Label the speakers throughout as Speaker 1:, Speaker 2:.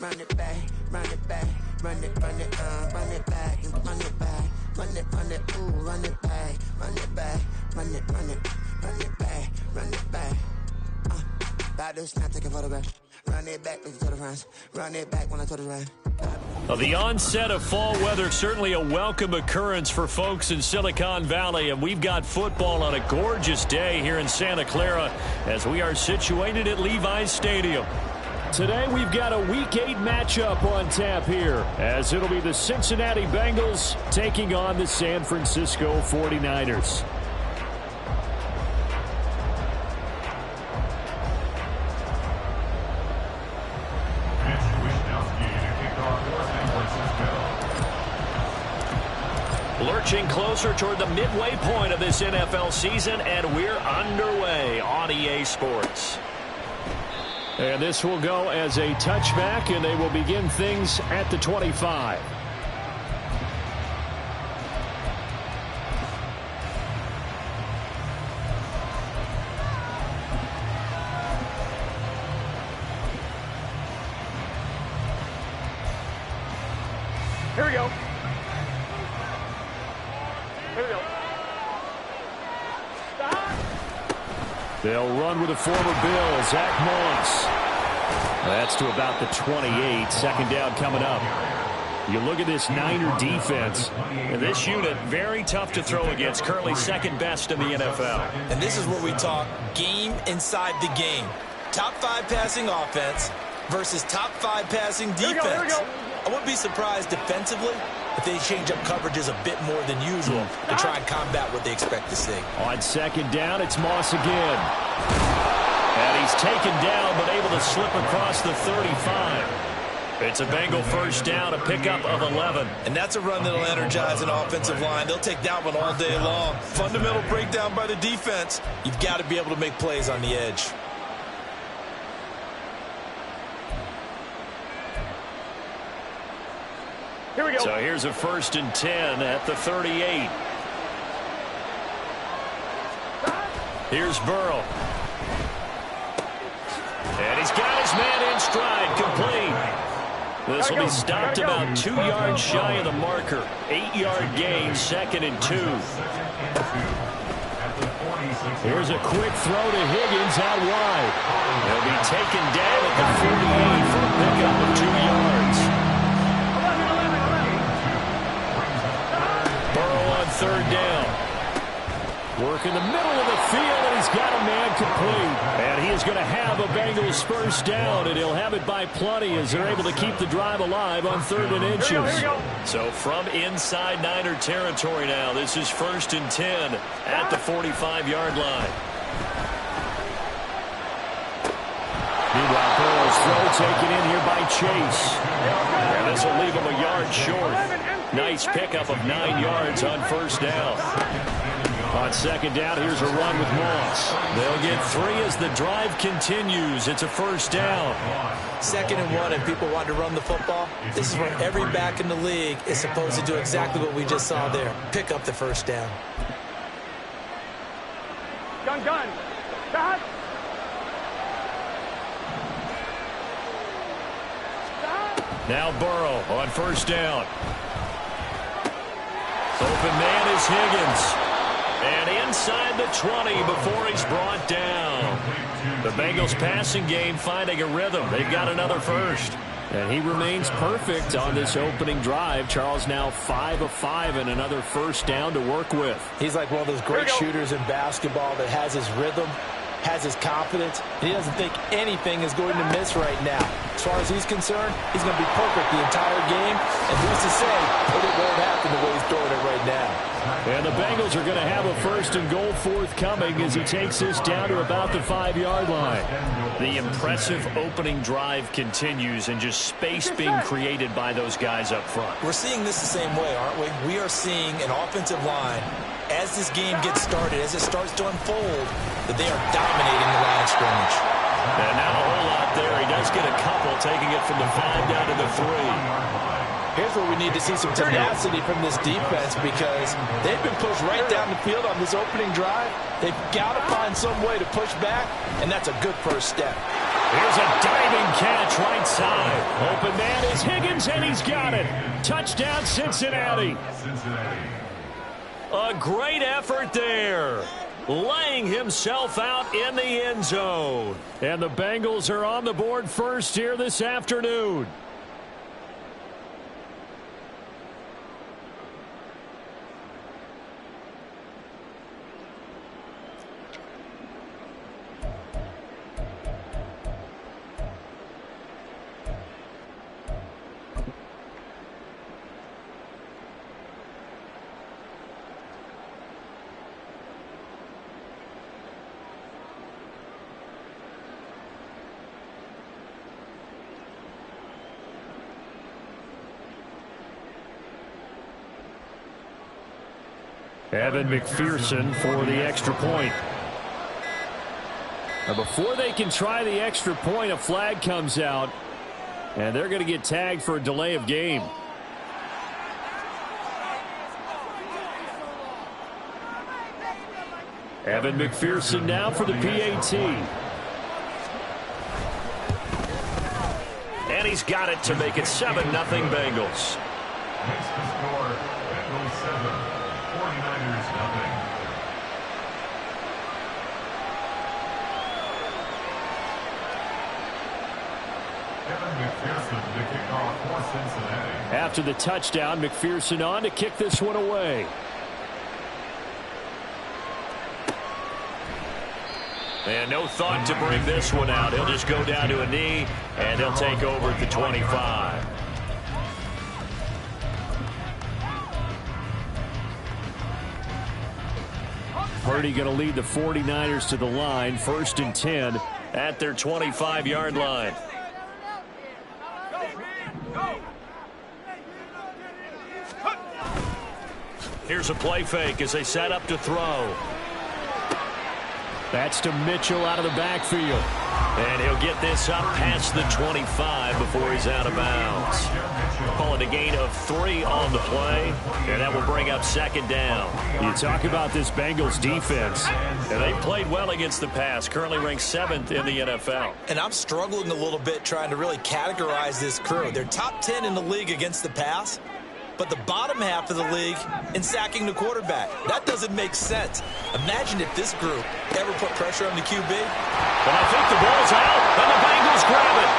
Speaker 1: Run it back, run it back, run it back, and run it back, run it, ooh, run it back, run it back, run it back, run it back. About to snap, take a photograph. Run it back, look to the front. Run it back when I turn around.
Speaker 2: Well, the onset of fall weather, certainly a welcome occurrence for folks in Silicon Valley, and we've got football on a gorgeous day here in Santa Clara as we are situated at Levi's Stadium. Today we've got a Week 8 matchup on tap here, as it'll be the Cincinnati Bengals taking on the San Francisco 49ers. Lurching closer toward the midway point of this NFL season, and we're underway on EA Sports. And this will go as a touchback, and they will begin things at the 25. Here we go. Here we go. They'll run with the former Bill, Zach Moss. That's to about the 28. Second down coming up. You look at this Niner defense. And this unit, very tough to throw against. Currently second best in the NFL.
Speaker 3: And this is where we talk game inside the game. Top 5 passing offense versus top 5 passing defense. Here we go. I wouldn't be surprised defensively if they change up coverages a bit more than usual to try and combat what they expect to see.
Speaker 2: On second down, it's Moss again. And he's taken down, but able to slip across the 35. It's a Bengal first down, a pickup of 11.
Speaker 3: And that's a run that'll energize an offensive line. They'll take that one all day long. Fundamental breakdown by the defense. You've got to be able to make plays on the edge.
Speaker 2: Here we go. So here's a 1st and 10 at the 38. Here's Burrow. And he's got his man in stride, complete. This will be stopped about 2 yards shy of the marker. 8-yard gain, 2nd and 2. Here's a quick throw to Higgins out wide. He'll be taken down at the 48 for a pickup of 2 yards. Third down. Work in the middle of the field, and he's got a man complete. And he is going to have a Bengals first down, and he'll have it by plenty as they're able to keep the drive alive on 3rd and inches. Here we go. So from inside Niner territory now, this is 1st and 10 at the 45-yard line. Meanwhile, Burrow's throw taken in here by Chase. And this will leave him a yard short. Nice pickup of 9 yards on first down. On second down, here's a run with Moss. They'll get 3 as the drive continues. It's a first down.
Speaker 3: 2nd and 1, and people want to run the football. This is where every back in the league is supposed to do exactly what we just saw there. Pick up the first down.
Speaker 4: Gun. Stop.
Speaker 2: Now Burrow on first down. Open man is Higgins. And inside the 20 before he's brought down. The Bengals passing game finding a rhythm. They've got another first. And he remains perfect on this opening drive. Charles now 5 of 5 and another first down to work with.
Speaker 3: He's like one of those great shooters in basketball that has his rhythm, has his confidence, and he doesn't think anything is going to miss right now. As far as he's concerned, he's going to be perfect the entire game, and who's to say that it won't happen the way he's throwing it right now.
Speaker 2: And the Bengals are going to have a 1st and goal forthcoming as he takes this down to about the 5-yard line. The impressive opening drive continues and just space being created by those guys up front.
Speaker 3: We're seeing this the same way, aren't we? We are seeing an offensive line, as this game gets started, as it starts to unfold, that they are dominating the line of scrimmage.
Speaker 2: And not a whole lot there. He does get a couple, taking it from the 5 down to the 3.
Speaker 3: Here's where we need to see some tenacity from this defense, because they've been pushed right down the field on this opening drive. They've got to find some way to push back, and that's a good first step.
Speaker 2: Here's a diving catch right side. Open man is Higgins, and he's got it. Touchdown, Cincinnati. A great effort there. Laying himself out in the end zone. And the Bengals are on the board first here this afternoon. Evan McPherson for the extra point. Now before they can try the extra point, a flag comes out, and they're going to get tagged for a delay of game. Evan McPherson now for the PAT. And he's got it to make it 7-0 Bengals.
Speaker 5: Makes the score Bengals 7, 49ers nothing. Evan McPherson to kick off for Cincinnati.
Speaker 2: After the touchdown, McPherson on to kick this one away. And no thought to bring this one out. He'll just go down to a knee, and he'll take over at the 25. Purdy going to lead the 49ers to the line, 1st and 10 at their 25-yard line. Here's a play fake as they set up to throw. That's to Mitchell out of the backfield. And he'll get this up past the 25 before he's out of bounds. Calling a gain of 3 on the play, and that will bring up 2nd down. You talk about this Bengals defense, and they played well against the pass, currently ranked 7th in the NFL.
Speaker 3: And I'm struggling a little bit trying to really categorize this crew. They're top 10 in the league against the pass, but the bottom half of the league in sacking the quarterback. That doesn't make sense. Imagine if this group ever put pressure on the QB.
Speaker 2: And I think the ball's out, and the Bengals grab it.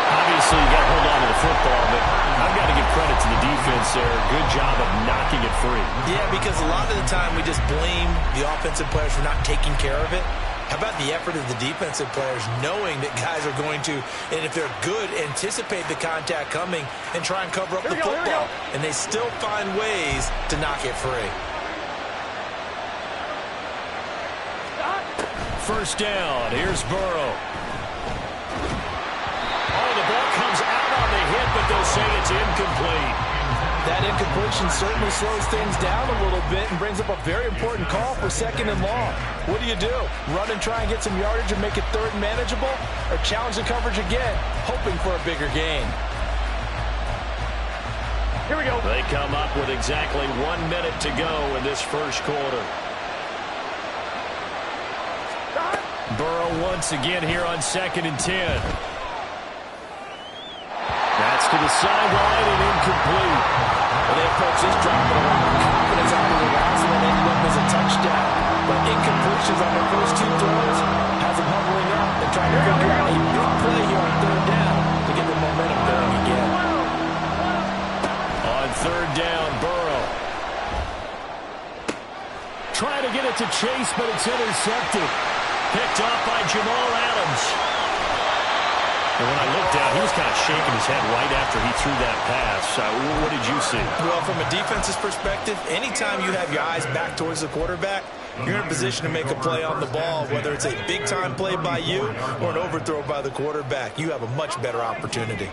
Speaker 2: Obviously, you got to hold on to the football, but I've got to give credit to the defense there. Good job of knocking it free.
Speaker 3: Yeah, because a lot of the time we just blame the offensive players for not taking care of it. How about the effort of the defensive players knowing that guys are going to, and if they're good, anticipate the contact coming and try and cover up the football. And they still find ways to knock it free.
Speaker 2: 1st down. Here's Burrow. Oh, the ball comes out on the hit, but they'll say it's incomplete.
Speaker 3: That incompletion certainly slows things down a little bit and brings up a very important call for 2nd and long. What do? Run and try and get some yardage and make it 3rd and manageable? Or challenge the coverage again, hoping for a bigger gain?
Speaker 4: Here we go.
Speaker 2: They come up with exactly 1 minute to go in this 1st quarter. Burrow once again here on 2nd and 10. That's to the sideline and incomplete.
Speaker 3: Well, they approach this drive with a lot of confidence after the last one ended up as a touchdown. But incompletions on their first 2 throws has them huddling up and trying to figure out a big play here on 3rd down to get the momentum going again.
Speaker 2: On 3rd down, Burrow. Trying to get it to Chase, but it's intercepted. Picked off by Jamal Adams. And when I looked down, he was kind of shaking his head right after he threw that pass. What did you see?
Speaker 3: Well, from a defense's perspective, anytime you have your eyes back towards the quarterback, you're in a position to make a play on the ball, whether it's a big-time play by you or an overthrow by the quarterback. You have a much better opportunity.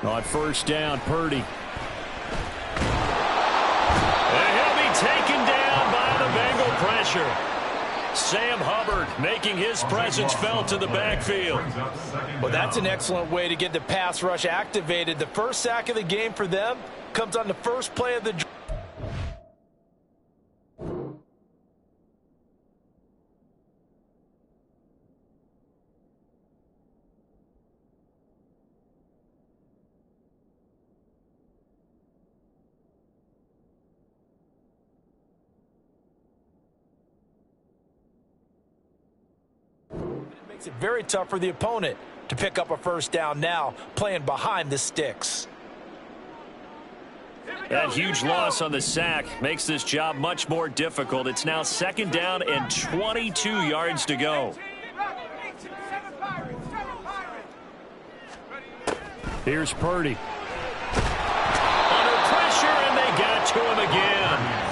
Speaker 2: On 1st down, Purdy. And he'll be taken down by the Bengal pressure. Sam Hubbard making his presence felt in the backfield.
Speaker 3: Well, that's an excellent way to get the pass rush activated. The first sack of the game for them comes on the first play of the drive. Makes it very tough for the opponent to pick up a first down now, playing behind the sticks.
Speaker 2: That huge loss on the sack makes this job much more difficult. It's now 2nd down and 22 yards to go. Here's Purdy. Under pressure, and they got to him again.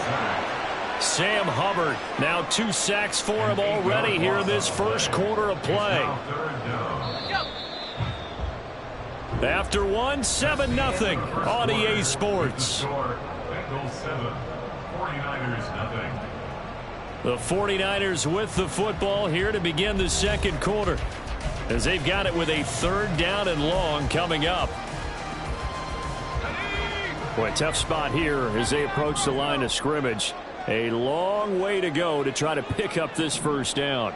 Speaker 2: Sam Hubbard, now 2 sacks for him already here in this first quarter of play. After one, 7-0 on EA Sports. The 49ers with the football here to begin the second quarter, as they've got it with a 3rd down and long coming up. Boy, tough spot here as they approach the line of scrimmage. A long way to go to try to pick up this first down.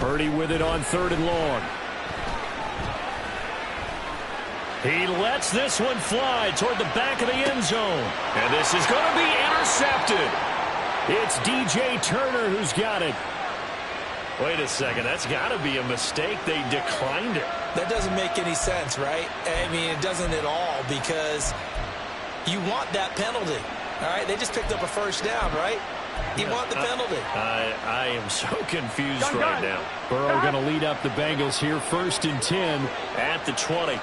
Speaker 2: Purdy with it on 3rd and long. He lets this one fly toward the back of the end zone. And this is going to be intercepted. It's DJ Turner who's got it. Wait a second, that's got to be a mistake. They declined it.
Speaker 3: That doesn't make any sense, right? I mean, it doesn't at all, because you want that penalty. All right, they just picked up a first down, right? You want the penalty.
Speaker 2: I am so confused right now. Burrow going to lead up the Bengals here, 1st and 10 at the 20.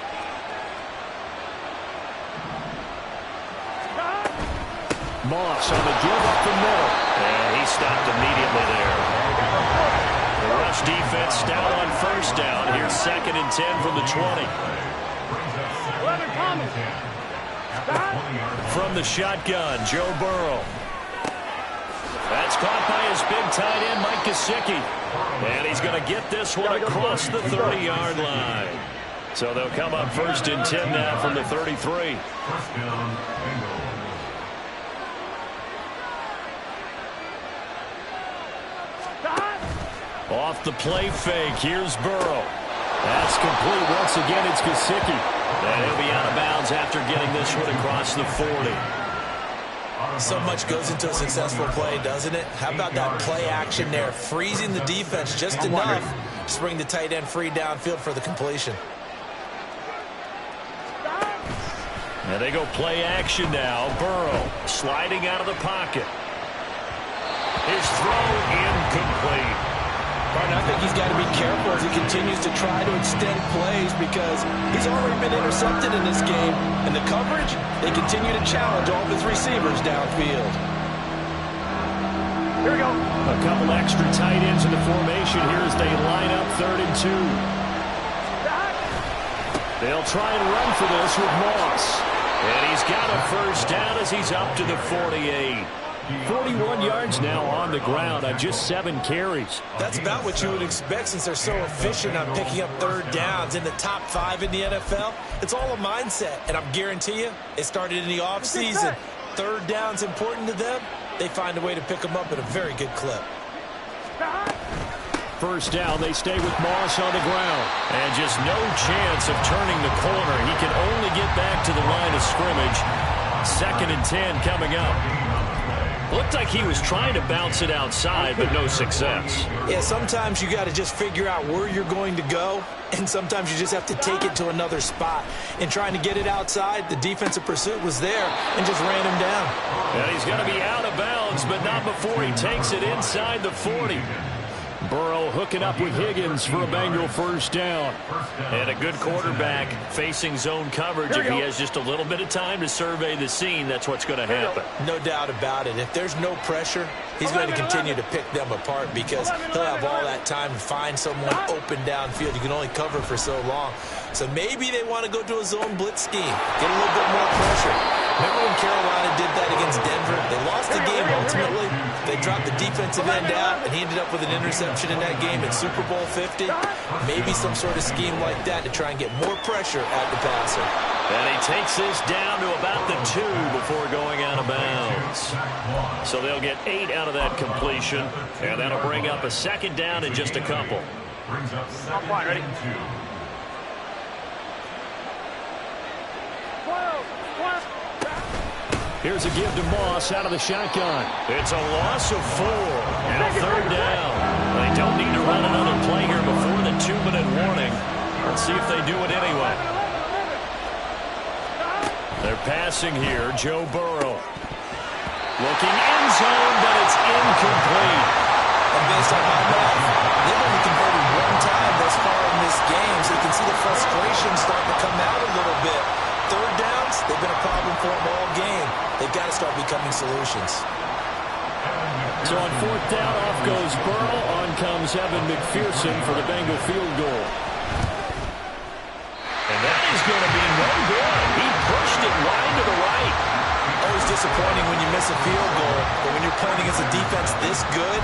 Speaker 2: Moss on the give up the middle. And he stopped immediately there. The rush defense stout on 1st down. Here's 2nd and 10 from the 20. From the shotgun, Joe Burrow. That's caught by his big tight end, Mike Gesicki. And he's going to get this one across the 30-yard line. So they'll come up 1st and 10 now from the 33. Off the play fake, here's Burrow. That's complete. Once again, it's Gesicki. And he'll be out of bounds after getting this one across the 40.
Speaker 3: So much goes into a successful play, doesn't it? How about that play action there? Freezing the defense just enough to bring the tight end free downfield for the completion.
Speaker 2: And they go play action now. Burrow sliding out of the pocket. His throw incomplete.
Speaker 3: I think he's got to be careful as he continues to try to extend plays, because he's already been intercepted in this game. And the coverage, they continue to challenge all of his receivers downfield.
Speaker 4: Here we go.
Speaker 2: A couple extra tight ends in the formation here as they line up 3rd and 2. They'll try and run for this with Moss. And he's got a first down as he's up to the 48. 41 yards now on the ground on just 7 carries.
Speaker 3: That's about what you would expect, since they're so efficient on picking up 3rd downs in the top 5 in the NFL. It's all a mindset, and I guarantee you, it started in the offseason. 3rd down's important to them. They find a way to pick them up at a very good clip.
Speaker 2: First down, they stay with Moss on the ground. And just no chance of turning the corner. He can only get back to the line of scrimmage. 2nd and 10 coming up. Looked like he was trying to bounce it outside, but no success.
Speaker 3: Yeah, sometimes you got to just figure out where you're going to go, and sometimes you just have to take it to another spot. In trying to get it outside, the defensive pursuit was there and just ran him down.
Speaker 2: And he's going to be out of bounds, but not before he takes it inside the 40. Burrow hooking up with Higgins for a Bengal first down. And a good quarterback facing zone coverage. If he has just a little bit of time to survey the scene, that's what's going to happen.
Speaker 3: No doubt about it. If there's no pressure, he's going to continue to pick them apart, because he'll have all that time to find someone open downfield. You can only cover for so long. So maybe they want to go to a zone blitz scheme, get a little bit more pressure. Remember when Carolina did that against Denver? They lost the game ultimately. They dropped the defensive end out, and he ended up with an interception in that game in Super Bowl 50. Maybe some sort of scheme like that to try and get more pressure at the passer.
Speaker 2: And he takes this down to about the 2 before going out of bounds. So they'll get 8 out of that completion, and that'll bring up a 2nd down in just a couple.
Speaker 5: Brings up 2nd
Speaker 4: ready?
Speaker 5: and 2.
Speaker 2: Here's a give to Moss out of the shotgun. It's a loss of 4 and a third down. They don't need to run another play here before the 2-minute warning. Let's see if they do it anyway. They're passing here. Joe Burrow. Looking end zone, but it's incomplete.
Speaker 3: And based on my math, they've only converted 1 time thus far in this game, so you can see the frustration starting to come out a little bit. Third downs, they've been a problem for them all game. They've got to start becoming solutions.
Speaker 2: So on 4th down, off goes Burrow. On comes Evan McPherson for the Bengal field goal. And that is going to be no good. He pushed it wide to the right.
Speaker 3: Always disappointing when you miss a field goal, but when you're playing against a defense this good,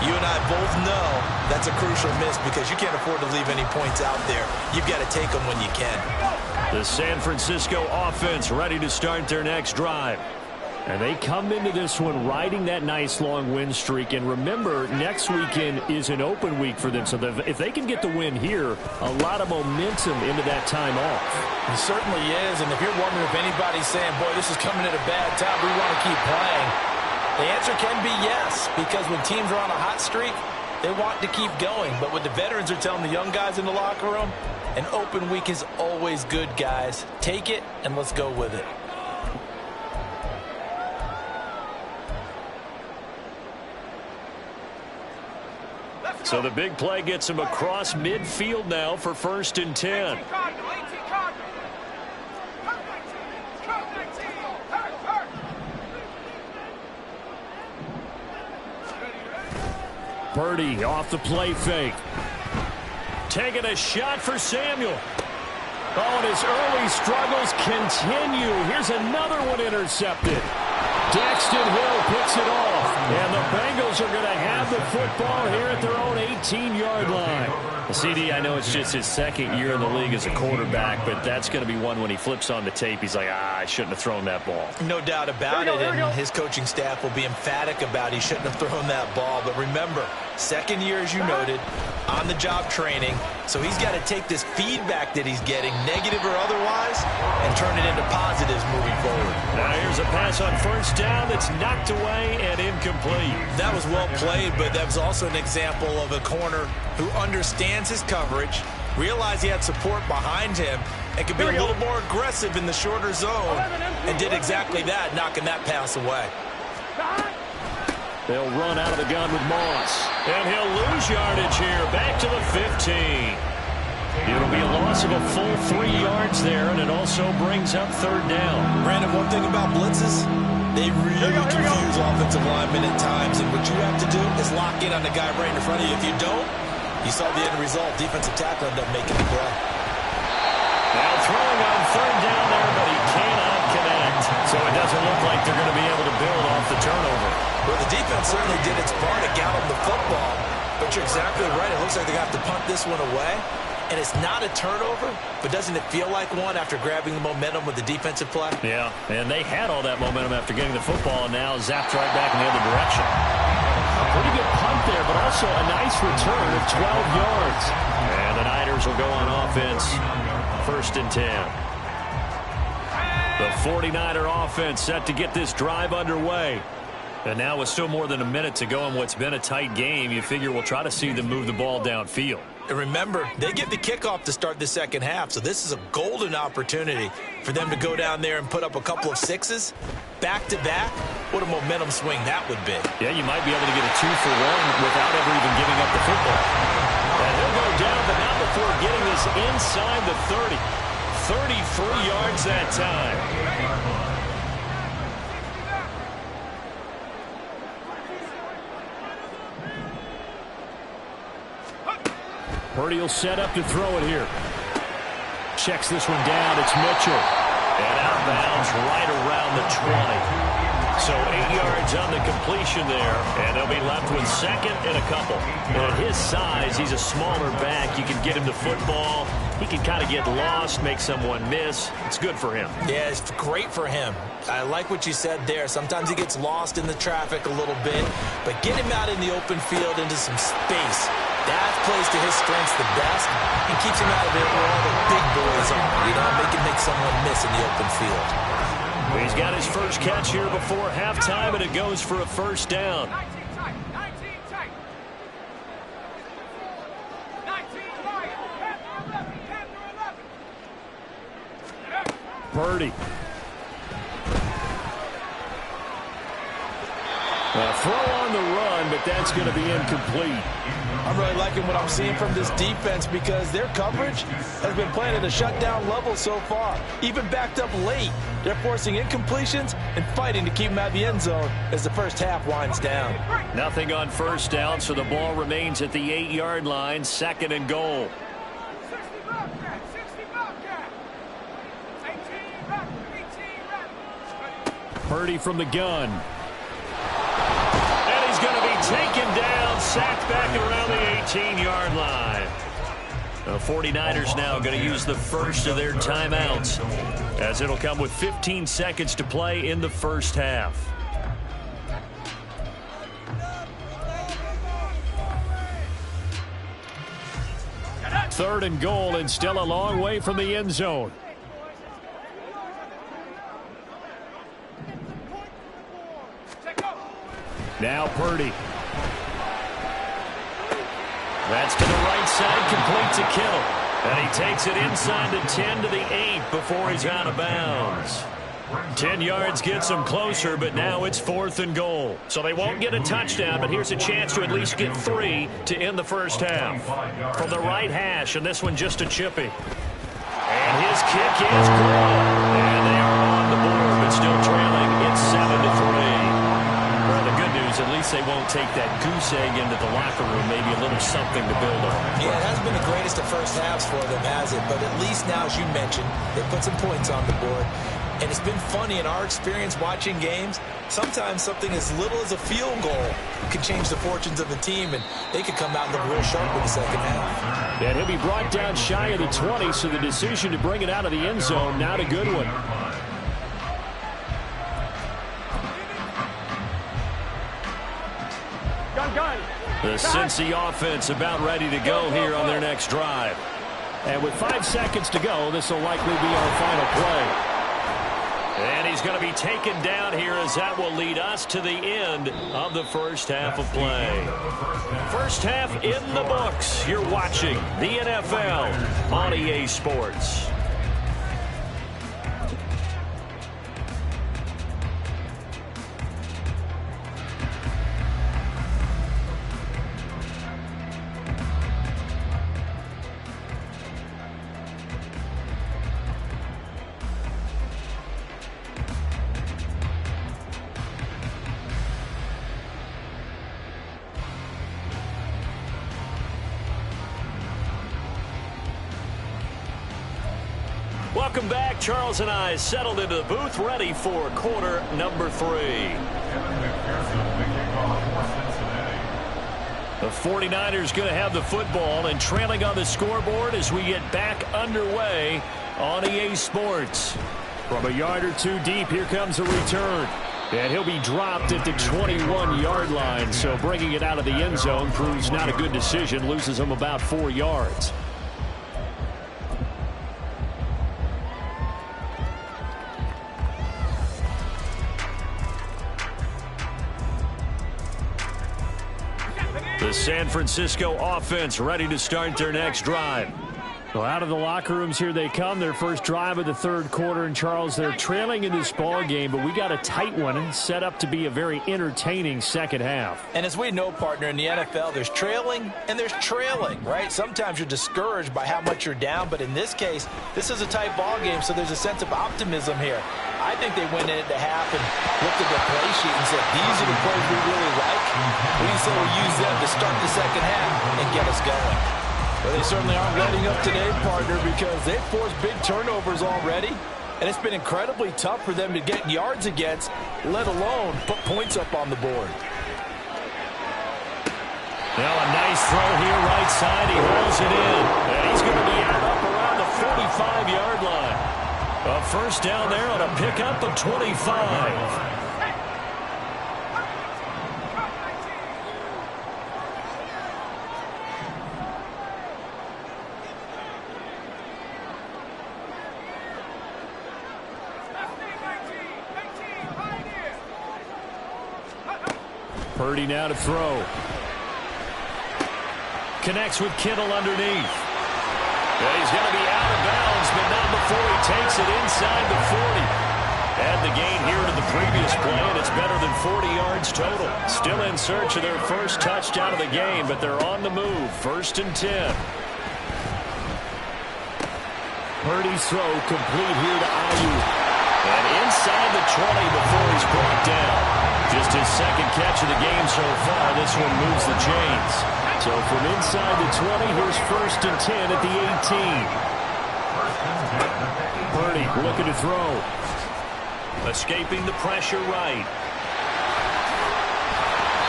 Speaker 3: you and I both know that's a crucial miss because you can't afford to leave any points out there. You've got to take them when you can.
Speaker 2: The San Francisco offense ready to start their next drive. And they come into this one riding that nice long win streak. And remember, next weekend is an open week for them. So if they can get the win here, a lot of momentum into that time off.
Speaker 3: It certainly is. And if you're wondering if anybody's saying, boy, this is coming at a bad time, we want to keep playing, the answer can be yes. Because when teams are on a hot streak, they want to keep going. But what the veterans are telling the young guys in the locker room, an open week is always good, guys. Take it and let's go with it.
Speaker 2: So the big play gets him across midfield now for 1st and 10. Purdy off the play fake. Taking a shot for Samuel. Oh, and his early struggles continue. Here's another one intercepted. Daxton Hill picks it off. And the Bengals are going to have the football here at their own 18-yard line. CD, I know it's just his 2nd year in the league as a quarterback, but that's going to be one when he flips on the tape. He's like, I shouldn't have thrown that ball.
Speaker 3: No doubt about it, and his coaching staff will be emphatic about he shouldn't have thrown that ball. But remember, 2nd year, as you noted, on-the-job training. So he's got to take this feedback that he's getting, negative or otherwise, and turn it into positives moving forward.
Speaker 2: Now here's a pass on 1st down that's knocked away and incomplete.
Speaker 3: That was well played, but that was also an example of a corner who understands his coverage, realized he had support behind him, and could be a little more aggressive in the shorter zone, and did exactly that, knocking that pass away.
Speaker 2: They'll run out of the gun with Moss. And he'll lose yardage here. Back to the 15. It'll be a loss of a full 3 yards there, and it also brings up 3rd down.
Speaker 3: Brandon, one thing about blitzes, they really confuse offensive linemen at times, and what you have to do is lock in on the guy right in front of you. If you don't, you saw the end result. Defensive tackle ended up making the play.
Speaker 2: Now throwing on 3rd down there, but he cannot connect. So it doesn't look like they're going to be able to build off the turnover.
Speaker 3: Well, the defense certainly did its part to gallop the football, but you're exactly right. It looks like they have to punt this one away, and it's not a turnover, but doesn't it feel like one after grabbing the momentum with the defensive play?
Speaker 2: Yeah, and they had all that momentum after getting the football, and now zapped right back in the other direction. A pretty good punt there, but also a nice return of 12 yards. And the Niners will go on offense, 1st and 10. The 49er offense set to get this drive underway. And now with still more than a minute to go in what's been a tight game, you figure we'll try to see them move the ball downfield.
Speaker 3: And remember, they get the kickoff to start the 2nd half, so this is a golden opportunity for them to go down there and put up a couple of 6s back-to-back. What a momentum swing that would be.
Speaker 2: Yeah, you might be able to get a 2-for-1 without ever even giving up the football. And he'll go down, but not before getting this inside the 30. 33 yards that time. Purdy will set up to throw it here. Checks this one down. It's Mitchell. And out of bounds right around the 20. So 8 yards on the completion there. And they'll be left with 2nd and a couple. And at his size, he's a smaller back. You can get him the football. He can kind of get lost, make someone miss. It's good for him.
Speaker 3: Yeah, it's great for him. I like what you said there. Sometimes he gets lost in the traffic a little bit. But get him out in the open field into some space. That plays to his strengths the best and keeps him out of it where all the big boys are. You know, make someone miss in the open field.
Speaker 2: He's got his first catch here before halftime, and it goes for a first down. Purdy. Throw on the run, but that's going to be incomplete.
Speaker 3: I'm really liking what I'm seeing from this defense because their coverage has been playing at a shutdown level so far. Even backed up late, they're forcing incompletions and fighting to keep them out of the end zone as the first half winds down.
Speaker 2: Nothing on first down, so the ball remains at the 8-yard line, 2nd and goal. Purdy from the gun. And he's going to be taken down, sacked back around the 18-yard line. The 49ers now going to use the first of their timeouts, as it'll come with 15 seconds to play in the first half. Third and goal, and still a long way from the end zone. Now Purdy. That's to the right side, complete to Kittle. And he takes it inside the 10 to the 8 before he's out of bounds. 10 yards gets him closer, but now it's 4th and goal. So they won't get a touchdown, but here's a chance to at least get 3 to end the first half. From the right hash, and this one just a chippy. And his kick is good. And they are on the board, but still trailing. It's 7-3. Well, the good news, at least they won't take that goose egg into the locker room. Maybe a little something to build on.
Speaker 3: Yeah, it hasn't been the greatest of first halves for them, has it? But at least now, as you mentioned, they put some points on the board. And it's been funny in our experience watching games. Sometimes something as little as a field goal can change the fortunes of the team, and they could come out and look real sharp in the second half.
Speaker 2: And he'll be brought down shy of the 20, so the decision to bring it out of the end zone, not a good one. The Cincy offense about ready to go here on their next drive. And with 5 seconds to go, this will likely be our final play. And he's going to be taken down here, as that will lead us to the end of the first half of play. First half in the books. You're watching the NFL on EA Sports. Welcome back. Charles and I settled into the booth, ready for quarter number 3. The 49ers going to have the football and trailing on the scoreboard as we get back underway on EA Sports. From a yard or two deep, here comes a return. And he'll be dropped at the 21-yard line, so bringing it out of the end zone proves not a good decision, loses him about 4 yards. The San Francisco offense ready to start their next drive. Well, out of the locker rooms here they come. Their first drive of the third quarter. And, Charles, they're trailing in this ball game, but we got a tight one and set up to be a very entertaining second half.
Speaker 3: And as we know, partner, in the NFL, there's trailing and there's trailing, right? Sometimes you're discouraged by how much you're down, but in this case, this is a tight ball game, so there's a sense of optimism here. I think they went into half and looked at the play sheet and said, these are the plays we really like. We said we'll use them to start the second half and get us going. Well, they certainly aren't letting up today, partner, because they've forced big turnovers already, and it's been incredibly tough for them to get yards against, let alone put points up on the board.
Speaker 2: Now a nice throw here, right side. He rolls it in, and he's going to be out up around the 45-yard line. A first down there on a pickup of 25. Purdy now to throw. Connects with Kittle underneath. Well, he's going to be out of bounds, but not before he takes it inside the 40. And the gain here to the previous play, and it's better than 40 yards total. Still in search of their first touchdown of the game, but they're on the move. 1st and 10. Purdy's throw complete here to Ayuk. And inside the 20 before he's brought down. Just his second catch of the game so far. This one moves the chains. So from inside the 20, here's 1st and 10 at the 18. Purdy looking to throw. Escaping the pressure right.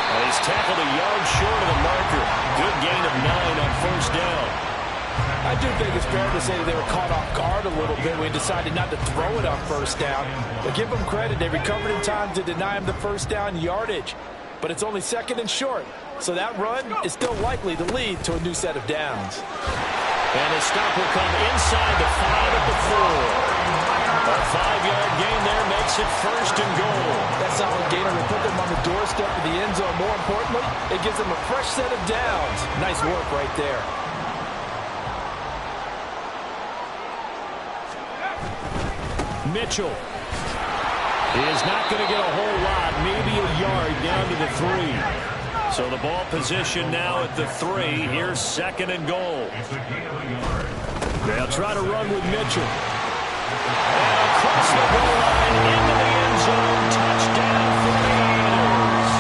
Speaker 2: And he's tackled a yard short of the marker. Good gain of 9 on 1st down.
Speaker 3: I do think it's fair to say that they were caught off guard a little bit when he decided not to throw it on 1st down. But give them credit. They recovered in time to deny him the 1st down yardage. But it's only 2nd and short. So that run is still likely to lead to a new set of downs.
Speaker 2: And a stop will come inside the 5 at the 4. A 5-yard gain there makes it 1st and goal.
Speaker 3: That solid gainer will put them on the doorstep of the end zone. More importantly, it gives them a fresh set of downs. Nice work right there.
Speaker 2: Mitchell is not going to get a whole lot, maybe a yard down to the 3. So the ball position now at the 3. Here's 2nd and goal. They'll try to run with Mitchell. And across the goal line into the end zone. Touchdown for the Niners.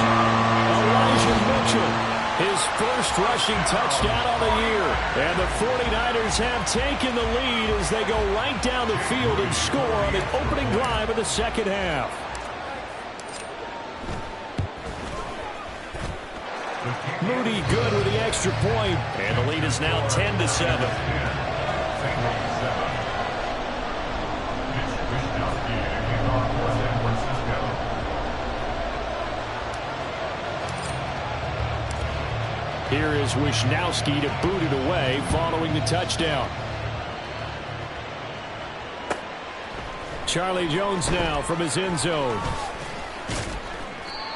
Speaker 2: Elijah Mitchell, his first rushing touchdown on the year. And the 49ers have taken the lead as they go right down the field and score on the opening drive of the 2nd half. Moody good with the extra point. And the lead is now 10-7. Here is Wisnowski to boot it away following the touchdown. Charlie Jones now from his end zone.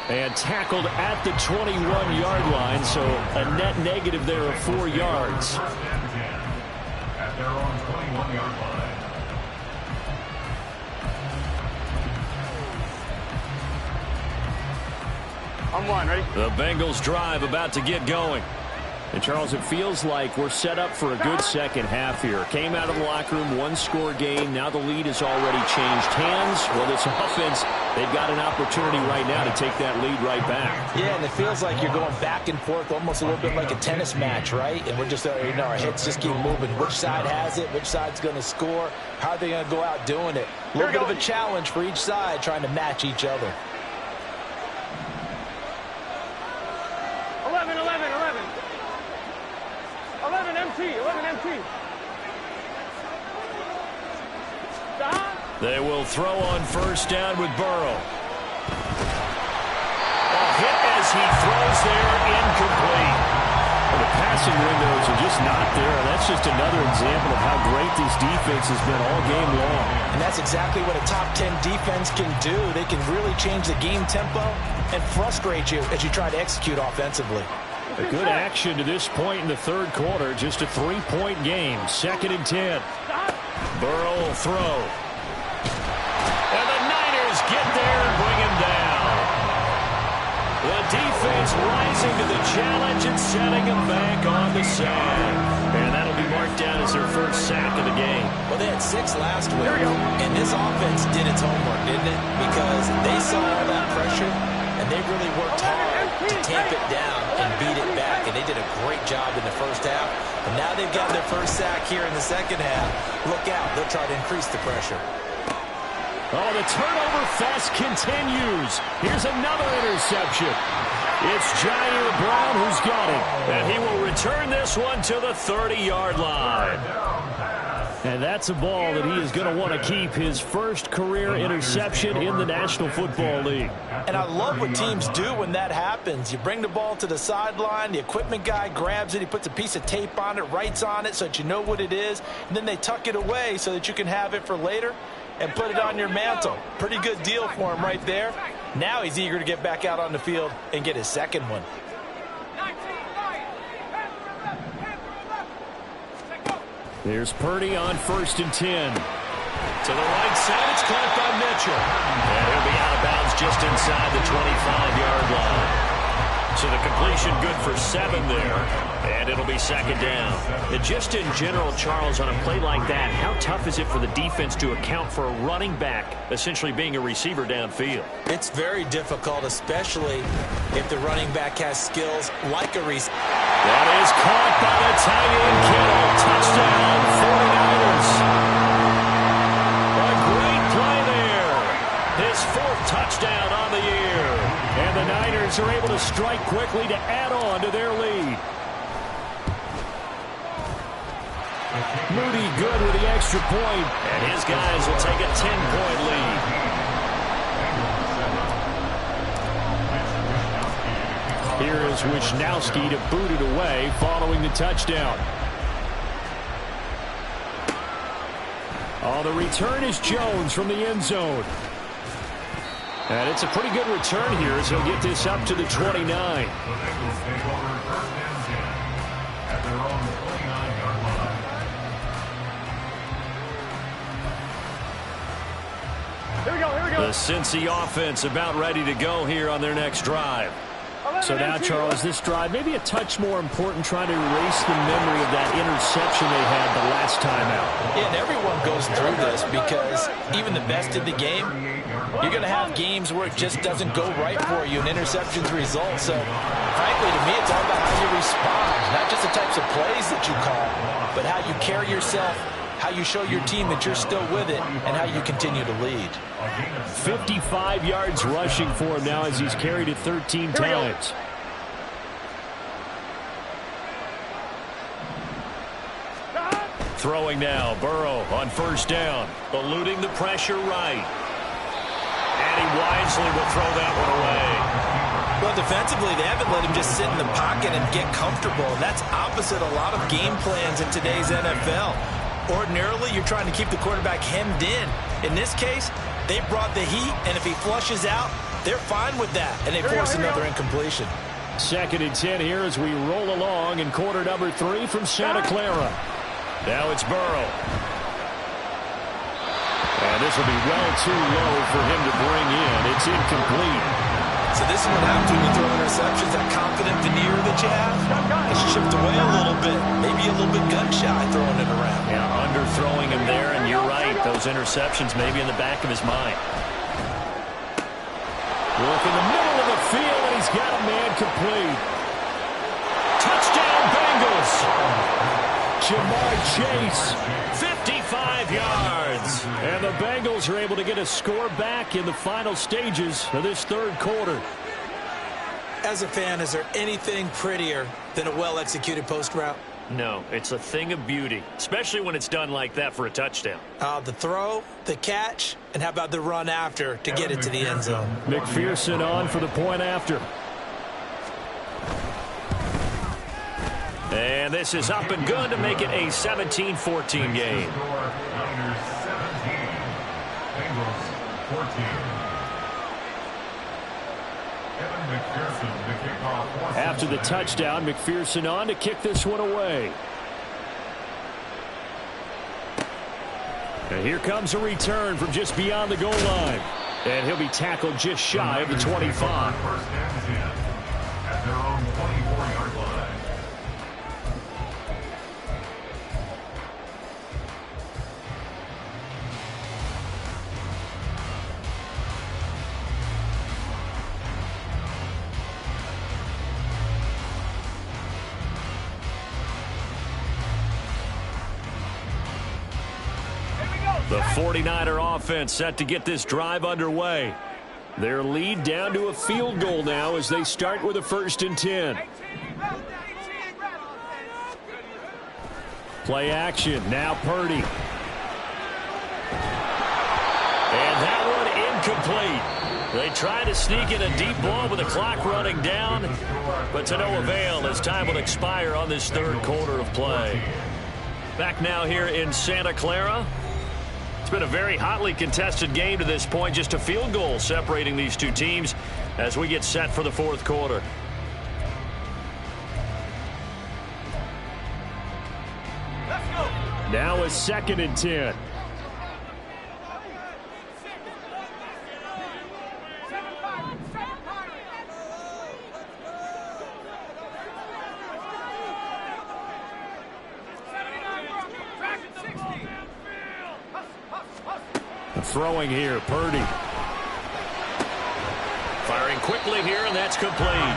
Speaker 2: And tackled at the 21-yard line, so a net negative there of 4 yards.
Speaker 5: At their own 21-yard line.
Speaker 4: I'm one, ready?
Speaker 2: The Bengals drive about to get going. And, Charles, it feels like we're set up for a good second half here. Came out of the locker room, 1-score game. Now the lead has already changed hands. Well, this offense, they've got an opportunity right now to take that lead right back.
Speaker 3: Yeah, and it feels like you're going back and forth, almost a little bit like a tennis match, right? And we're just, our heads just keep moving. Which side has it? Which side's going to score? How are they going to go out doing it? A little bit of a challenge for each side, trying to match each other.
Speaker 4: 11 MT.
Speaker 2: They will throw on 1st down with Burrow. A hit as he throws there, incomplete. Well, the passing windows are just not there. That's just another example of how great this defense has been all game long.
Speaker 3: And that's exactly what a top 10 defense can do. They can really change the game tempo and frustrate you as you try to execute offensively.
Speaker 2: A good action to this point in the 3rd quarter. Just a 3-point game. 2nd and 10. Burrow will throw. And the Niners get there and bring him down. The defense rising to the challenge and setting him back on the sack. And that'll be marked down as their first sack of the game.
Speaker 3: Well, they had 6 last week. And this offense did its homework, didn't it? Because they saw all that pressure, and they really worked hard to tamp it down and beat it back. And they did a great job in the 1st half. And now they've got their first sack here in the 2nd half. Look out. They'll try to increase the pressure.
Speaker 2: Oh, the turnover fest continues. Here's another interception. It's Jair Brown who's got it. And he will return this one to the 30-yard line. And that's a ball that he is going to want to keep, his first career interception in the National Football League.
Speaker 3: And I love what teams do when that happens. You bring the ball to the sideline, the equipment guy grabs it, he puts a piece of tape on it, writes on it so that you know what it is, and then they tuck it away so that you can have it for later and put it on your mantle. Pretty good deal for him right there. Now he's eager to get back out on the field and get his second one.
Speaker 2: Here's Purdy on 1st and 10. To the right side, it's caught by Mitchell. And he'll be out of bounds just inside the 25-yard line. So the completion good for 7 there, and it'll be 2nd down. And just in general, Charles, on a play like that, how tough is it for the defense to account for a running back essentially being a receiver downfield?
Speaker 3: It's very difficult, especially if the running back has skills like a receiver.
Speaker 2: That is caught by the tight end, Kittle. Touchdown, 49ers. A great play there. His 4th touchdown on the year. And the Niners are able to strike quickly to add on to their lead. Moody good with the extra point, and his guys will take a 10-point lead. Here is Wisnowski to boot it away following the touchdown. On the return is Jones from the end zone. And it's a pretty good return here as he'll get this up to the 29.
Speaker 4: Here we go.
Speaker 2: The Cincy offense about ready to go here on their next drive. So now, Charles, this drive maybe a touch more important, trying to erase the memory of that interception they had the last time out.
Speaker 3: Yeah, and everyone goes through this because even the best in the game, you're going to have games where it just doesn't go right for you and interceptions result. So, frankly, to me, it's all about how you respond, not just the types of plays that you call, but how you carry yourself, how you show your team that you're still with it, and how you continue to lead.
Speaker 2: 55 yards rushing for him now as he's carried it 13 times. Throwing now, Burrow on 1st down, eluding the pressure right. And he wisely will throw that one away.
Speaker 3: Well, defensively, they haven't let him just sit in the pocket and get comfortable. And that's opposite a lot of game plans in today's NFL. Ordinarily, you're trying to keep the quarterback hemmed in. In this case, they brought the heat, and if he flushes out, they're fine with that, and they force another incompletion.
Speaker 2: 2nd and 10 here as we roll along in quarter number 3 from Santa Clara. Now it's Burrow. And this will be well too low for him to bring in. It's incomplete.
Speaker 3: So this is what happens when you throw interceptions, that confident veneer that you have. It's chipped away a little bit, maybe a little bit gun-shy throwing it around.
Speaker 2: Yeah, underthrowing him there, and you're right. Those interceptions maybe in the back of his mind. Look in the middle of the field, and he's got a man complete. Touchdown, Bengals. Jamar Chase, 55 yards. And the Bengals are able to get a score back in the final stages of this 3rd quarter.
Speaker 3: As a fan, is there anything prettier than a well-executed post route?
Speaker 2: No, it's a thing of beauty, especially when it's done like that for a touchdown.
Speaker 3: The throw, the catch, and how about the run after to get it to the end zone?
Speaker 2: McPherson on for the point after. And this is up and good to make it a 17-14 game. After the touchdown, McPherson on to kick this one away. And here comes a return from just beyond the goal line. And he'll be tackled just shy of the 25.
Speaker 5: At their own 24-yard line.
Speaker 2: The 49er offense set to get this drive underway. Their lead down to a field goal now as they start with a 1st and 10. Play action. Now Purdy. And that one incomplete. They try to sneak in a deep ball with the clock running down, but to no avail as time will expire on this 3rd quarter of play. Back now here in Santa Clara. been a very hotly contested game to this point. Just a field goal separating these two teams as we get set for the fourth quarter.
Speaker 4: Let's go.
Speaker 2: Now a 2nd and 10. Throwing here, Purdy. Firing quickly here, and that's complete.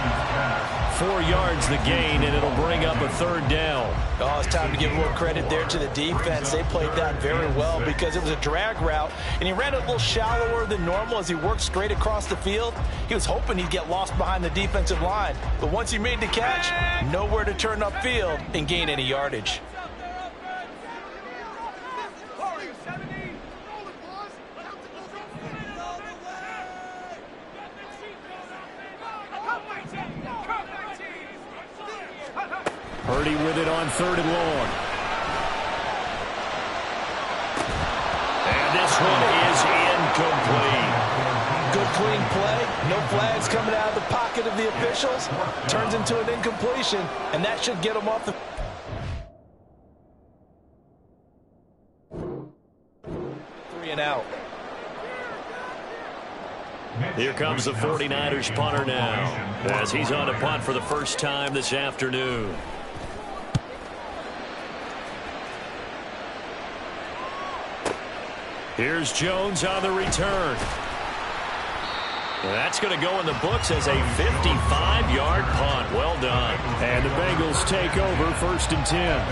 Speaker 2: 4 yards the gain, and it'll bring up a 3rd down.
Speaker 3: Oh, it's time to give more credit there to the defense. They played that very well because it was a drag route, and he ran it a little shallower than normal as he worked straight across the field. He was hoping he'd get lost behind the defensive line, but once he made the catch, nowhere to turn upfield and gain any yardage.
Speaker 2: Purdy with it on 3rd and long. And this one is incomplete.
Speaker 3: Good clean play. No flags coming out of the pocket of the officials. Turns into an incompletion, and that should get him off the... Three and out.
Speaker 2: Here comes the 49ers punter now as he's on a punt for the first time this afternoon. Here's Jones on the return. That's going to go in the books as a 55-yard punt. Well done. And the Bengals take over 1st and 10.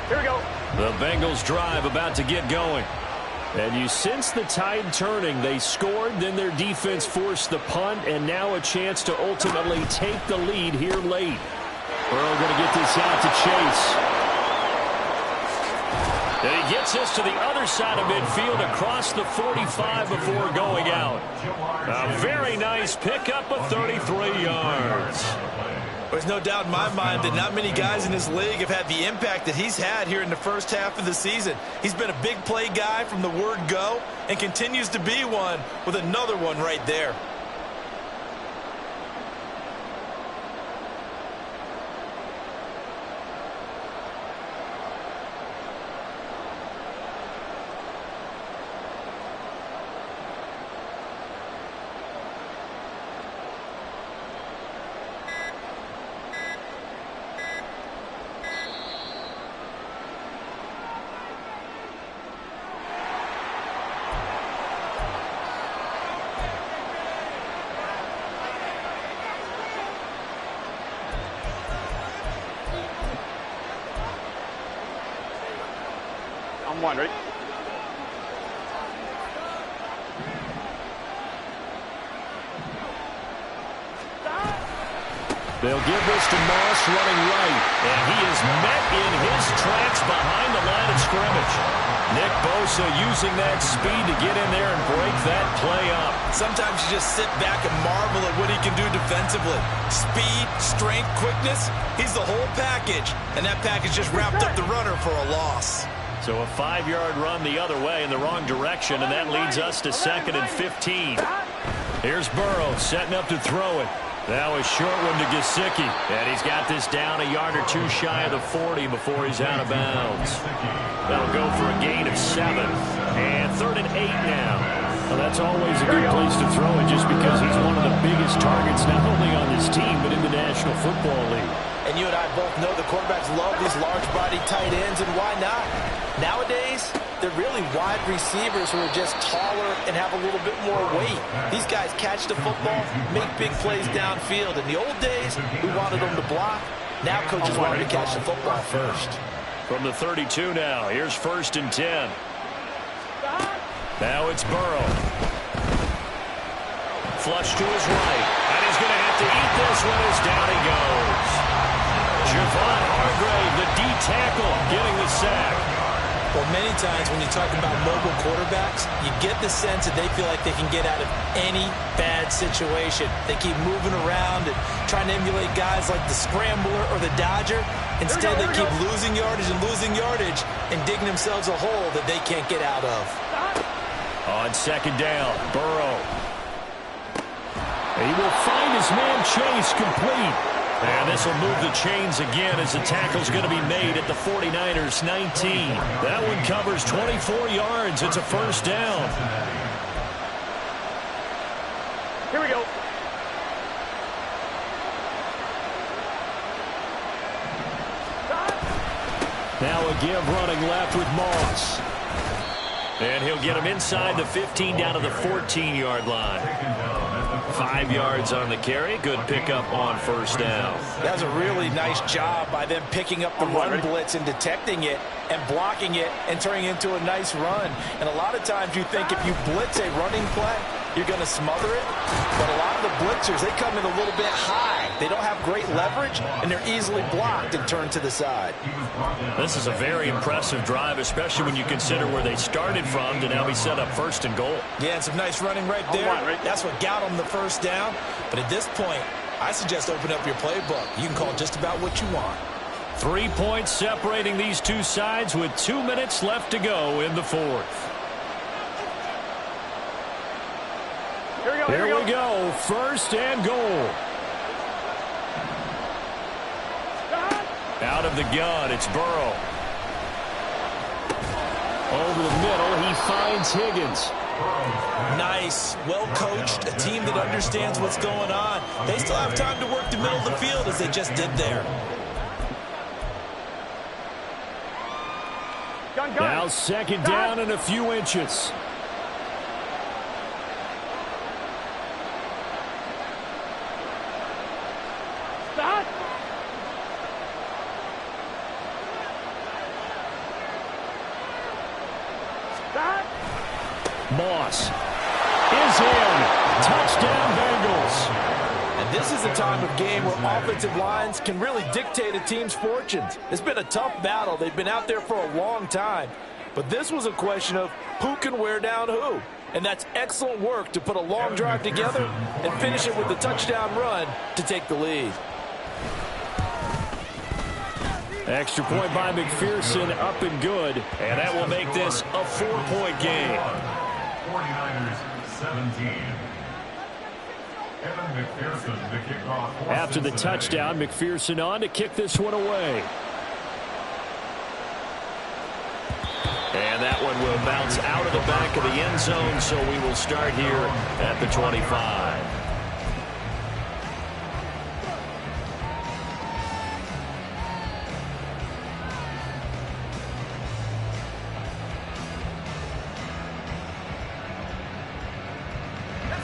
Speaker 4: Here we go.
Speaker 2: The Bengals drive about to get going. And you sense the tide turning. They scored, then their defense forced the punt, and now a chance to ultimately take the lead here late. Burrow going to get this out to Chase. And he gets this to the other side of midfield across the 45 before going out. A very nice pickup of 33 yards.
Speaker 3: There's no doubt in my mind that not many guys in this league have had the impact that he's had here in the first half of the season. He's been a big play guy from the word go and continues to be one with another one right there.
Speaker 4: I'm one, right?
Speaker 2: They'll give this to Moss running right. And he is met in his tracks behind the line of scrimmage. Nick Bosa using that speed to get in there and break that play up.
Speaker 3: Sometimes you just sit back and marvel at what he can do defensively. Speed, strength, quickness, he's the whole package. And that package just wrapped up the runner for a loss.
Speaker 2: So a 5-yard run the other way in the wrong direction, and that leads us to 2nd and 15. Here's Burrow setting up to throw it. Now a short one to Gesicki. And he's got this down a yard or two shy of the 40 before he's out of bounds. That'll go for a gain of 7. And 3rd and 8 now. Well, that's always a good place to throw it just because he's one of the biggest targets not only on this team but in the National Football League.
Speaker 3: And you and I both know the quarterbacks love these large-body tight ends, and why not? Nowadays, they're really wide receivers who are just taller and have a little bit more weight. These guys catch the football, make big plays downfield. In the old days, we wanted them to block. Now coaches want them to catch the football first.
Speaker 2: From the 32 now, here's 1st and 10. Now it's Burrow. Flush to his right. And he's going to have to eat this one as down he goes. Javon Hargrave, the D tackle, getting the sack.
Speaker 3: Well, many times when you talk about mobile quarterbacks, you get the sense that they feel like they can get out of any bad situation. They keep moving around and trying to emulate guys like the Scrambler or the Dodger. Instead, they keep losing yardage and digging themselves a hole that they can't get out of.
Speaker 2: On second down, Burrow. He will find his man Chase complete. And this will move the chains again as the tackle's going to be made at the 49ers 19. That one covers 24 yards. It's a first down.
Speaker 4: Here we go.
Speaker 2: Now a give running left with Moss. And he'll get him inside the 15 down to the 14-yard line. 5 yards on the carry. Good pickup on first down.
Speaker 3: That was a really nice job by them picking up the run blitz and detecting it and blocking it and turning it into a nice run. And a lot of times you think if you blitz a running play, you're going to smother it. But a lot of the blitzers, they come in a little bit high. They don't have great leverage, and they're easily blocked and turned to the side.
Speaker 2: This is a very impressive drive, especially when you consider where they started from to now be set up first and goal.
Speaker 3: Yeah, and some nice running right there. That's what got them the first down. But at this point, I suggest open up your playbook. You can call just about what you want.
Speaker 2: 3 points separating these two sides with 2 minutes left to go in the fourth. Here we go. First and goal. Out of the gun, it's Burrow. Over the middle, he finds Higgins.
Speaker 3: Nice, well-coached, a team that understands what's going on. They still have time to work the middle of the field as they just did there.
Speaker 2: Now second down and a few inches. Moss is in. Touchdown, Bengals.
Speaker 3: And this is a time of game where offensive lines can really dictate a team's fortunes. It's been a tough battle. They've been out there for a long time. But this was a question of who can wear down who. And that's excellent work to put a long drive together and finish it with the touchdown run to take the lead.
Speaker 2: Extra point by McPherson, up and good. And that will make this a 4-point game.
Speaker 5: 49ers 17. Evan McPherson, the kickoff.
Speaker 2: After the touchdown, McPherson on to kick this one away. And that one will bounce out of the back of the end zone, so we will start here at the 25.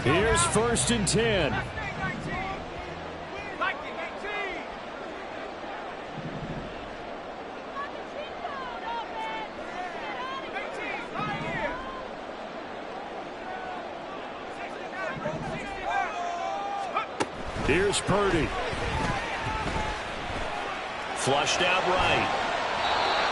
Speaker 2: Here's first and 10. Here's Purdy. Flushed out right.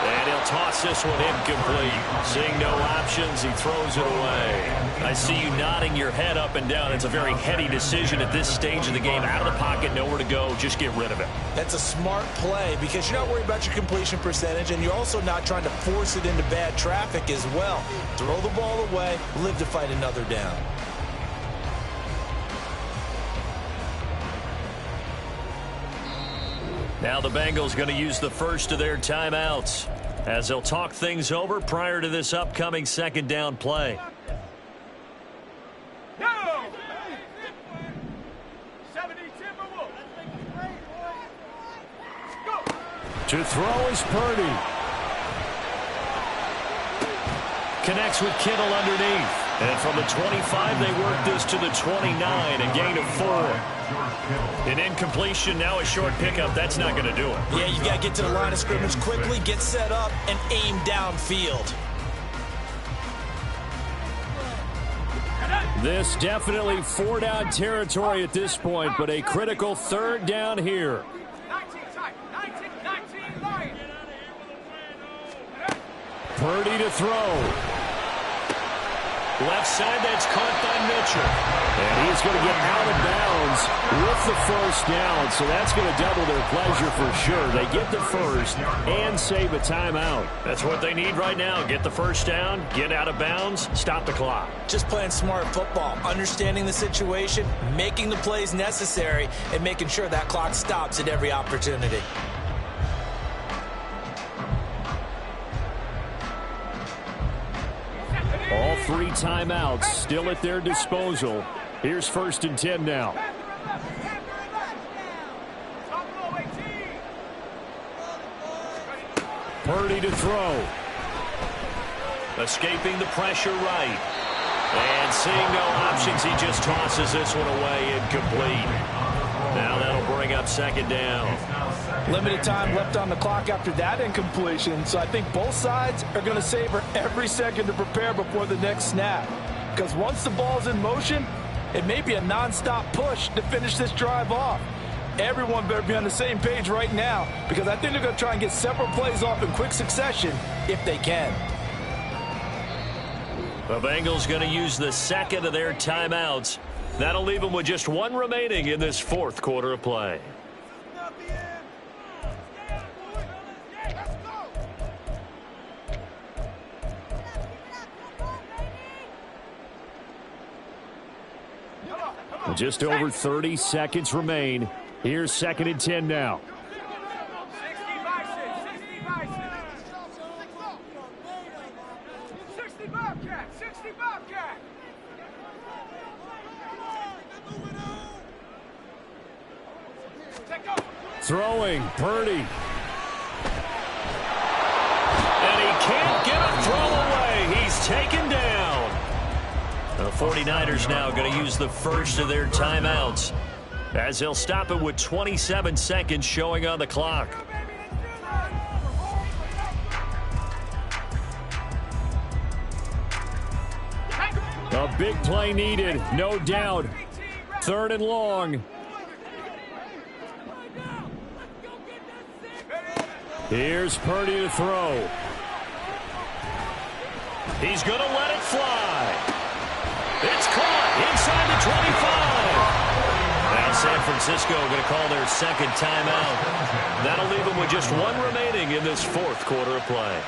Speaker 2: And he'll toss this one incomplete. Seeing no options, he throws it away. I see you nodding your head up and down. It's a very heady decision at this stage of the game. Out of the pocket, nowhere to go. Just get rid of it.
Speaker 3: That's a smart play because you're not worried about your completion percentage, and you're also not trying to force it into bad traffic as well. Throw the ball away, live to fight another down.
Speaker 2: Now the Bengals going to use the first of their timeouts as they'll talk things over prior to this upcoming second down play. To throw is Purdy. Connects with Kittle underneath. And from the 25, they work this to the 29, a gain of 4. An incompletion, now a short pickup. That's not going to do it.
Speaker 3: Yeah, you got to get to the line of scrimmage quickly, get set up, and aim downfield.
Speaker 2: This definitely 4-down territory at this point, but a critical third down here. Purdy to throw. Left side, that's caught by Mitchell. And he's going to get out of bounds with the first down, so that's going to double their pleasure for sure. They get the first and save a timeout. That's what they need right now. Get the first down, get out of bounds, stop the clock.
Speaker 3: Just playing smart football, understanding the situation, making the plays necessary, and making sure that clock stops at every opportunity.
Speaker 2: All 3 timeouts still at their disposal. Here's 1st and 10 now. Purdy to throw. Escaping the pressure right. And seeing no options, he just tosses this one away incomplete. Now that'll bring up 2nd down.
Speaker 3: Limited time left on the clock after that incompletion, so I think both sides are going to savor every second to prepare before the next snap. Because once the ball's in motion, it may be a non-stop push to finish this drive off. Everyone better be on the same page right now, because I think they're going to try and get several plays off in quick succession if they can.
Speaker 2: The Bengals going to use the 2nd of their timeouts. That'll leave them with just 1 remaining in this 4th quarter of play. Just over 30 seconds remain. Here's 2nd and 10 now. Throwing, Purdy. And he can't get a throw away. He's taken down. The 49ers now going to use the first of their timeouts, as they'll stop it with 27 seconds showing on the clock. A big play needed, no doubt. 3rd and long. Here's Purdy to throw. He's going to let it fly. It's caught inside the 25. Now San Francisco going to call their 2nd timeout. That'll leave them with just 1 remaining in this 4th quarter of play.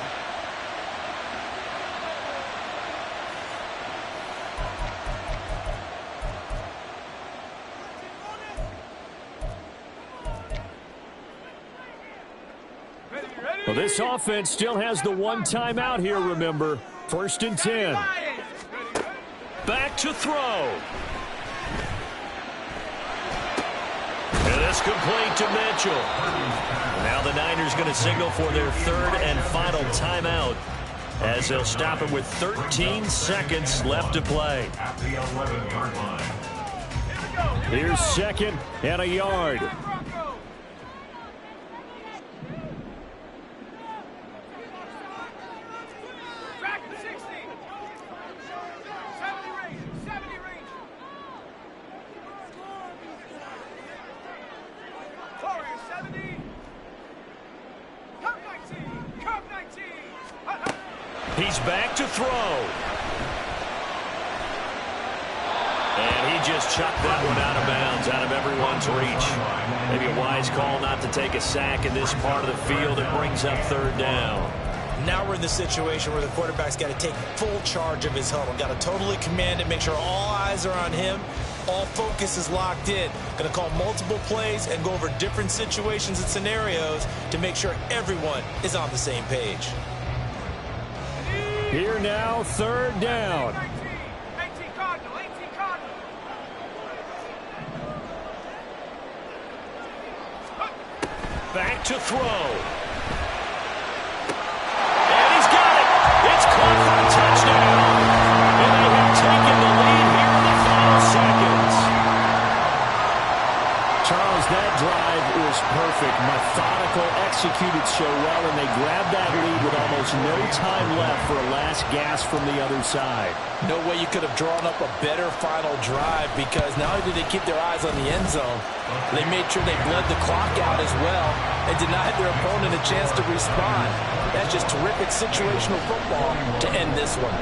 Speaker 2: Well, this offense still has the 1 timeout here, remember. 1st and 10. Back to throw. And it's complete to Mitchell. Now the Niners going to signal for their 3rd and final timeout, as they'll stop it with 13 seconds left to play.
Speaker 5: At the 11-yard line.
Speaker 2: Here's 2nd and a yard. He's back to throw. And he just chucked that one out of bounds, out of everyone's reach. Maybe a wise call not to take a sack in this part of the field. It brings up 3rd down.
Speaker 3: Now we're in the situation where the quarterback's got to take full charge of his huddle. Got to totally command it, make sure all eyes are on him. All focus is locked in. Going to call multiple plays and go over different situations and scenarios to make sure everyone is on the same page.
Speaker 2: Here now, 3rd down. Back to throw. And he's got it. It's caught for a touchdown. And they have taken the lead here in the final seconds. Charles, that drive was perfect. Methodical, executed so well, and they grabbed that lead with almost no time left for a last gasp from the other side.
Speaker 3: No way you could have drawn up a better final drive, because not only did they keep their eyes on the end zone, they made sure they bled the clock out as well and denied their opponent a chance to respond. That's just terrific situational football to end this one.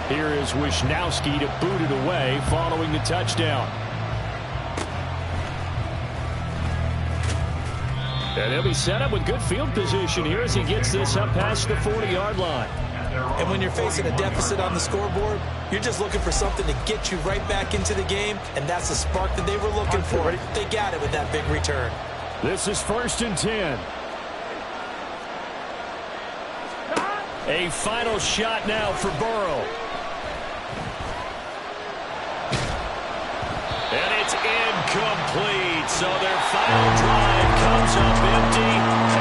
Speaker 2: Here is Wisnowski to boot it away following the touchdown. And he'll be set up with good field position here as he gets this up past the 40-yard line.
Speaker 3: And when you're facing a deficit on the scoreboard, you're just looking for something to get you right back into the game, and that's the spark that they were looking for. They got it with that big return.
Speaker 2: This is 1st and 10. A final shot now for Burrow. And it's incomplete. So their final drive comes up empty.